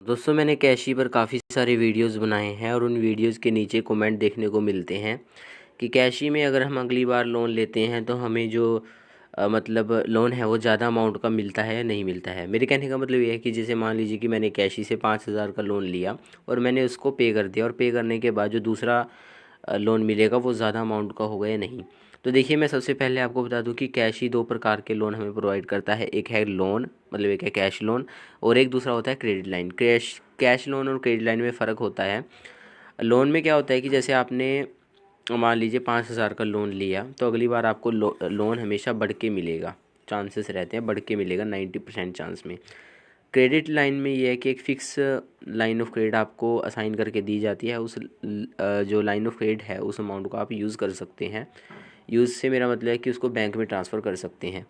दोस्तों मैंने कैशी पर काफ़ी सारे वीडियोस बनाए हैं और उन वीडियोस के नीचे कमेंट देखने को मिलते हैं कि कैशी में अगर हम अगली बार लोन लेते हैं तो हमें जो मतलब लोन है वो ज़्यादा अमाउंट का मिलता है या नहीं मिलता है। मेरे कहने का मतलब ये है कि जैसे मान लीजिए कि मैंने कैशी से 5,000 का लोन लिया और मैंने उसको पे कर दिया और पे करने के बाद जो दूसरा लोन मिलेगा वो ज़्यादा अमाउंट का होगा या नहीं। तो देखिए मैं सबसे पहले आपको बता दूं कि कैश ही दो प्रकार के लोन हमें प्रोवाइड करता है। एक है लोन मतलब एक है कैश लोन और एक दूसरा होता है क्रेडिट लाइन। कैश लोन और क्रेडिट लाइन में फ़र्क होता है। लोन में क्या होता है कि जैसे आपने मान लीजिए 5,000 का लोन लिया तो अगली बार आपको लोन हमेशा बढ़ के मिलेगा, चांसेस रहते हैं बढ़ के मिलेगा 90% चांस में। क्रेडिट लाइन में ये है कि एक फ़िक्स लाइन ऑफ क्रेडिट आपको असाइन करके दी जाती है। उस जो लाइन ऑफ क्रेडिट है उस अमाउंट को आप यूज़ कर सकते हैं। यूज़ से मेरा मतलब है कि उसको बैंक में ट्रांसफ़र कर सकते हैं।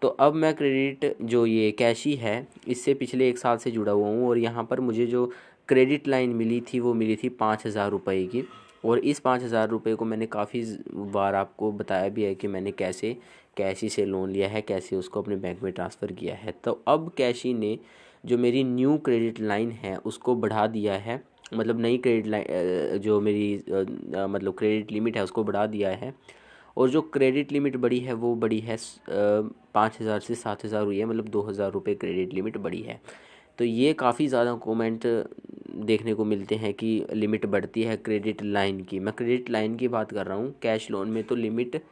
तो अब मैं क्रेडिट जो ये कैशी है इससे पिछले 1 साल से जुड़ा हुआ हूँ और यहाँ पर मुझे जो क्रेडिट लाइन मिली थी वो मिली थी 5,000 रुपये की। और इस 5,000 रुपये को मैंने काफ़ी बार आपको बताया भी है कि मैंने कैसे कैशी से लोन लिया है, कैसे उसको अपने बैंक में ट्रांसफ़र किया है। तो अब कैशी ने जो मेरी न्यू क्रेडिट लाइन है उसको बढ़ा दिया है, मतलब नई क्रेडिट लाइन जो मेरी मतलब क्रेडिट लिमिट है उसको बढ़ा दिया है। और जो क्रेडिट लिमिट बढ़ी है वो बढ़ी है 5,000 से 7,000 हुई है, मतलब 2,000 रुपये क्रेडिट लिमिट बढ़ी है। तो ये काफ़ी ज़्यादा कमेंट देखने को मिलते हैं कि लिमिट बढ़ती है क्रेडिट लाइन की। मैं क्रेडिट लाइन की बात कर रहा हूँ। कैश लोन में तो लिमिट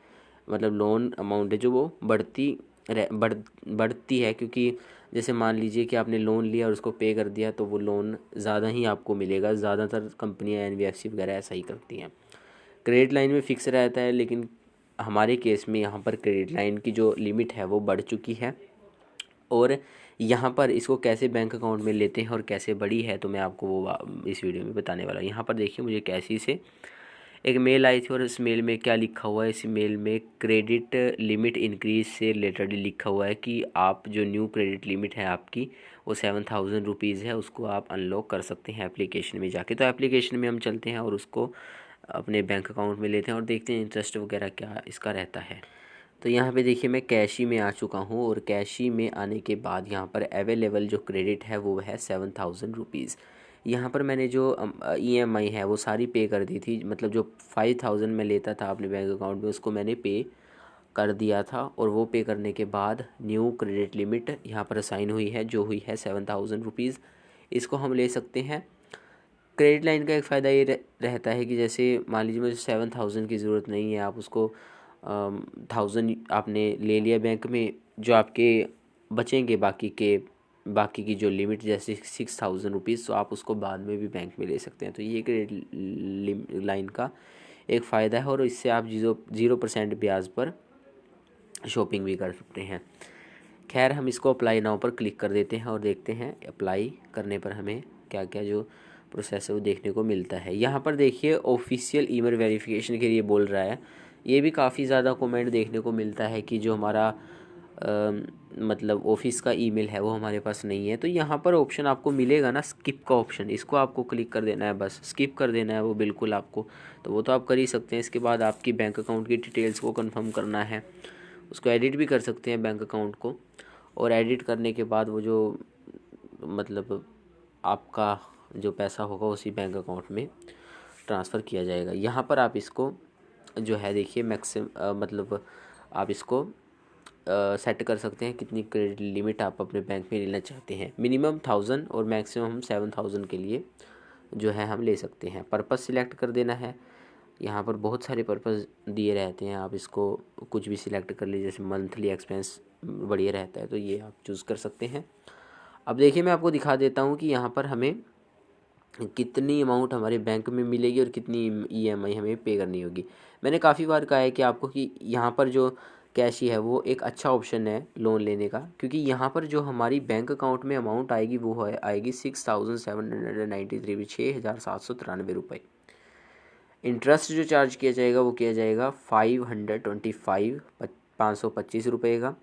मतलब लोन अमाउंट है जो वो बढ़ती है, क्योंकि जैसे मान लीजिए कि आपने लोन लिया और उसको पे कर दिया तो वो लोन ज़्यादा ही आपको मिलेगा। ज़्यादातर कंपनियां एनबीएफसी वगैरह ऐसा ही करती हैं। क्रेडिट लाइन में फ़िक्स रहता है, लेकिन हमारे केस में यहाँ पर क्रेडिट लाइन की जो लिमिट है वो बढ़ चुकी है। और यहाँ पर इसको कैसे बैंक अकाउंट में लेते हैं और कैसे बढ़ी है तो मैं आपको वो इस वीडियो में बताने वाला हूँ। यहाँ पर देखिए मुझे कैसी से एक मेल आई थी और इस मेल में क्या लिखा हुआ है, इस मेल में क्रेडिट लिमिट इंक्रीज से रिलेटेड लिखा हुआ है कि आप जो न्यू क्रेडिट लिमिट है आपकी वो 7,000 रुपीज़ है, उसको आप अनलॉक कर सकते हैं एप्लीकेशन में जाके। तो एप्लीकेशन में हम चलते हैं और उसको अपने बैंक अकाउंट में लेते हैं और देखते हैं इंटरेस्ट वगैरह क्या इसका रहता है। तो यहाँ पे देखिए मैं कैशी में आ चुका हूँ और कैशी में आने के बाद यहाँ पर अवेलेबल जो क्रेडिट है वो है 7,000 रुपीज़। यहाँ पर मैंने जो ईएमआई है वो सारी पे कर दी थी, मतलब जो 5,000 मैं लेता था अपने बैंक अकाउंट में उसको मैंने पे कर दिया था। और वो पे करने के बाद न्यू क्रेडिट लिमिट यहाँ पर असाइन हुई है जो हुई है 7,000 रुपीज़। इसको हम ले सकते हैं। क्रेडिट लाइन का एक फ़ायदा ये रहता है कि जैसे मान लीजिए मुझे 7,000 की ज़रूरत नहीं है, आप उसको 1,000 आपने ले लिया बैंक में, जो आपके बचेंगे बाकी की जो लिमिट जैसे 6,000 रुपीज़, तो आप उसको बाद में भी बैंक में ले सकते हैं। तो ये क्रेडिट लाइन का एक फ़ायदा है और इससे आप 0% ब्याज पर शॉपिंग भी कर सकते हैं। खैर हम इसको अप्लाई नाउ पर क्लिक कर देते हैं और देखते हैं अप्लाई करने पर हमें क्या क्या जो प्रोसेस है वो देखने को मिलता है। यहाँ पर देखिए ऑफिशियल ईमेल वेरिफिकेशन के लिए बोल रहा है। ये भी काफ़ी ज़्यादा कमेंट देखने को मिलता है कि जो हमारा मतलब ऑफिस का ईमेल है वो हमारे पास नहीं है। तो यहाँ पर ऑप्शन आपको मिलेगा ना स्किप का ऑप्शन, इसको आपको क्लिक कर देना है, बस स्किप कर देना है वो बिल्कुल आपको। तो वो तो आप कर ही सकते हैं। इसके बाद आपकी बैंक अकाउंट की डिटेल्स को कंफर्म करना है, उसको एडिट भी कर सकते हैं बैंक अकाउंट को। और एडिट करने के बाद वो जो मतलब आपका जो पैसा होगा उसी बैंक अकाउंट में ट्रांसफ़र किया जाएगा। यहाँ पर आप इसको जो है देखिए मतलब आप इसको सेट कर सकते हैं कितनी क्रेडिट लिमिट आप अपने बैंक में लेना चाहते हैं। मिनिमम 1,000 और मैक्सिमम हम 7,000 के लिए जो है हम ले सकते हैं। पर्पज़ सिलेक्ट कर देना है। यहाँ पर बहुत सारे पर्पज़ दिए रहते हैं, आप इसको कुछ भी सिलेक्ट कर लीजिए। जैसे मंथली एक्सपेंस बढ़िया रहता है तो ये आप चूज़ कर सकते हैं। अब देखिए मैं आपको दिखा देता हूँ कि यहाँ पर हमें कितनी अमाउंट हमारे बैंक में मिलेगी और कितनी ईएमआई हमें पे करनी होगी। मैंने काफ़ी बार कहा है कि आपको कि यहाँ पर जो कैश है वो एक अच्छा ऑप्शन है लोन लेने का, क्योंकि यहाँ पर जो हमारी बैंक अकाउंट में अमाउंट आएगी वो आएगी 6,793 6,793 इंटरेस्ट जो चार्ज किया जाएगा वो किया जाएगा 525 रुपये का।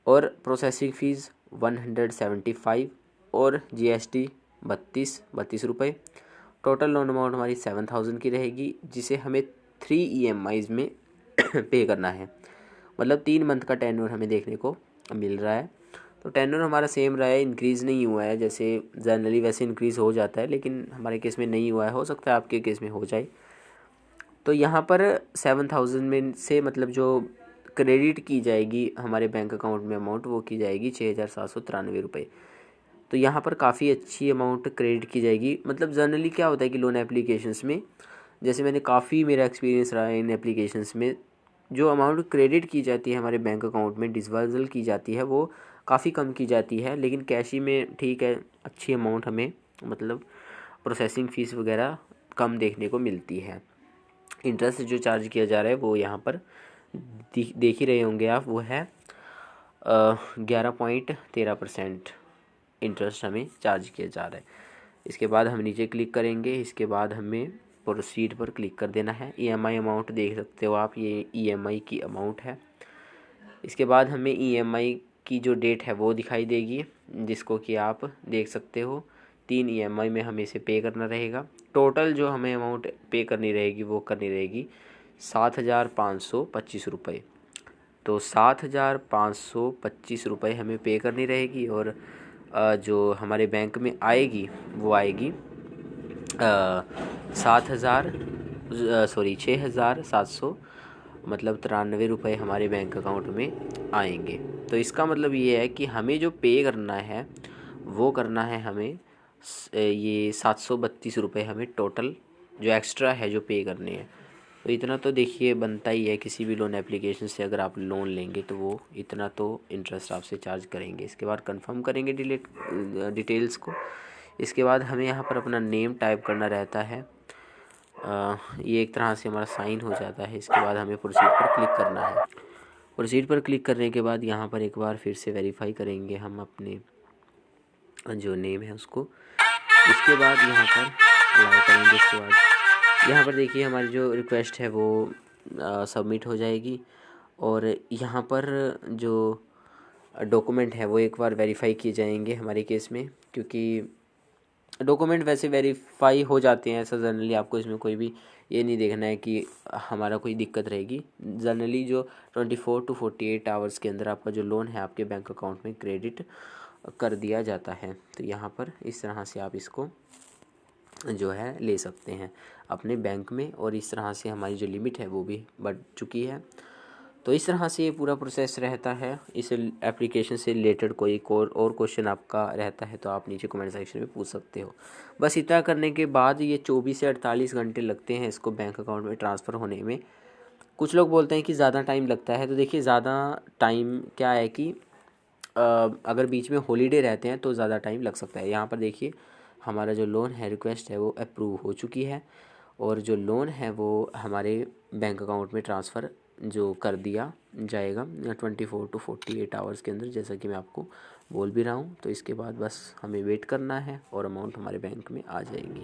और प्रोसेसिंग फ़ीस 175 और जीएसटी 32 रुपये। टोटल लोन अमाउंट हमारी 7,000 की रहेगी, जिसे हमें 3 ईएमआईज़ में पे करना है। मतलब 3 मंथ का टेन्योर हमें देखने को मिल रहा है। तो टेन्योर हमारा सेम रहा है, इंक्रीज़ नहीं हुआ है। जैसे जनरली वैसे इंक्रीज़ हो जाता है, लेकिन हमारे केस में नहीं हुआ है, हो सकता है आपके केस में हो जाए। तो यहाँ पर 7,000 में से मतलब जो क्रेडिट की जाएगी हमारे बैंक अकाउंट में अमाउंट, वो की जाएगी 6,793 रुपये। तो यहाँ पर काफ़ी अच्छी अमाउंट क्रेडिट की जाएगी। मतलब जनरली क्या होता है कि लोन एप्लीकेशंस में, जैसे मैंने काफ़ी मेरा एक्सपीरियंस रहा है इन एप्लीकेशंस में, जो अमाउंट क्रेडिट की जाती है हमारे बैंक अकाउंट में, डिसवर्सल की जाती है, वो काफ़ी कम की जाती है। लेकिन कैश ही में ठीक है, अच्छी अमाउंट हमें मतलब प्रोसेसिंग फ़ीस वगैरह कम देखने को मिलती है। इंटरेस्ट जो चार्ज किया जा रहा है वो यहाँ पर देख ही रहे होंगे आप, वो है 11.13% इंटरेस्ट हमें चार्ज किया जा रहा है। इसके बाद हम नीचे क्लिक करेंगे, इसके बाद हमें प्रोसीड पर क्लिक कर देना है। EMI अमाउंट देख सकते हो आप, ये EMI की अमाउंट है। इसके बाद हमें EMI की जो डेट है वो दिखाई देगी, जिसको कि आप देख सकते हो 3 EMI में हमें इसे पे करना रहेगा। टोटल जो हमें अमाउंट पे करनी रहेगी वो करनी रहेगी 7,525 रुपये। तो 7,525 रुपये हमें पे करनी रहेगी, और जो हमारे बैंक में आएगी वो आएगी 6,700 मतलब 93 रुपये हमारे बैंक अकाउंट में आएंगे। तो इसका मतलब ये है कि हमें जो पे करना है वो करना है हमें ये 732 रुपये हमें टोटल जो एक्स्ट्रा है जो पे करने हैं। तो इतना तो देखिए बनता ही है, किसी भी लोन एप्लीकेशन से अगर आप लोन लेंगे तो वो इतना तो इंटरेस्ट आपसे चार्ज करेंगे। इसके बाद कंफर्म करेंगे डिटेल्स को। इसके बाद हमें यहाँ पर अपना नेम टाइप करना रहता है, ये एक तरह से हमारा साइन हो जाता है। इसके बाद हमें प्रोसीड पर क्लिक करना है। प्रोसीड पर क्लिक करने के बाद यहाँ पर एक बार फिर से वेरीफाई करेंगे हम अपने जो नेम है उसको। इसके बाद यहाँ पर अलाउ करेंगे। इसके बाद यहाँ पर देखिए हमारी जो रिक्वेस्ट है वो सबमिट हो जाएगी, और यहाँ पर जो डॉक्यूमेंट है वो एक बार वेरीफाई किए जाएंगे हमारे केस में, क्योंकि डॉक्यूमेंट वैसे वेरीफाई हो जाते हैं। ऐसा जनरली आपको इसमें कोई भी ये नहीं देखना है कि हमारा कोई दिक्कत रहेगी। जनरली जो 24 to 48 आवर्स के अंदर आपका जो लोन है आपके बैंक अकाउंट में क्रेडिट कर दिया जाता है। तो यहाँ पर इस तरह से आप इसको जो है ले सकते हैं अपने बैंक में, और इस तरह से हमारी जो लिमिट है वो भी बढ़ चुकी है। तो इस तरह से ये पूरा प्रोसेस रहता है। इस एप्लीकेशन से रिलेटेड कोई और क्वेश्चन आपका रहता है तो आप नीचे कमेंट सेक्शन में पूछ सकते हो। बस इतना करने के बाद ये 24 से 48 घंटे लगते हैं इसको बैंक अकाउंट में ट्रांसफ़र होने में। कुछ लोग बोलते हैं कि ज़्यादा टाइम लगता है, तो देखिए ज़्यादा टाइम क्या है कि अगर बीच में हॉलीडे रहते हैं तो ज़्यादा टाइम लग सकता है। यहाँ पर देखिए हमारा जो लोन है रिक्वेस्ट है वो अप्रूव हो चुकी है, और जो लोन है वो हमारे बैंक अकाउंट में ट्रांसफ़र जो कर दिया जाएगा 24 to 48 आवर्स के अंदर, जैसा कि मैं आपको बोल भी रहा हूँ। तो इसके बाद बस हमें वेट करना है और अमाउंट हमारे बैंक में आ जाएगी।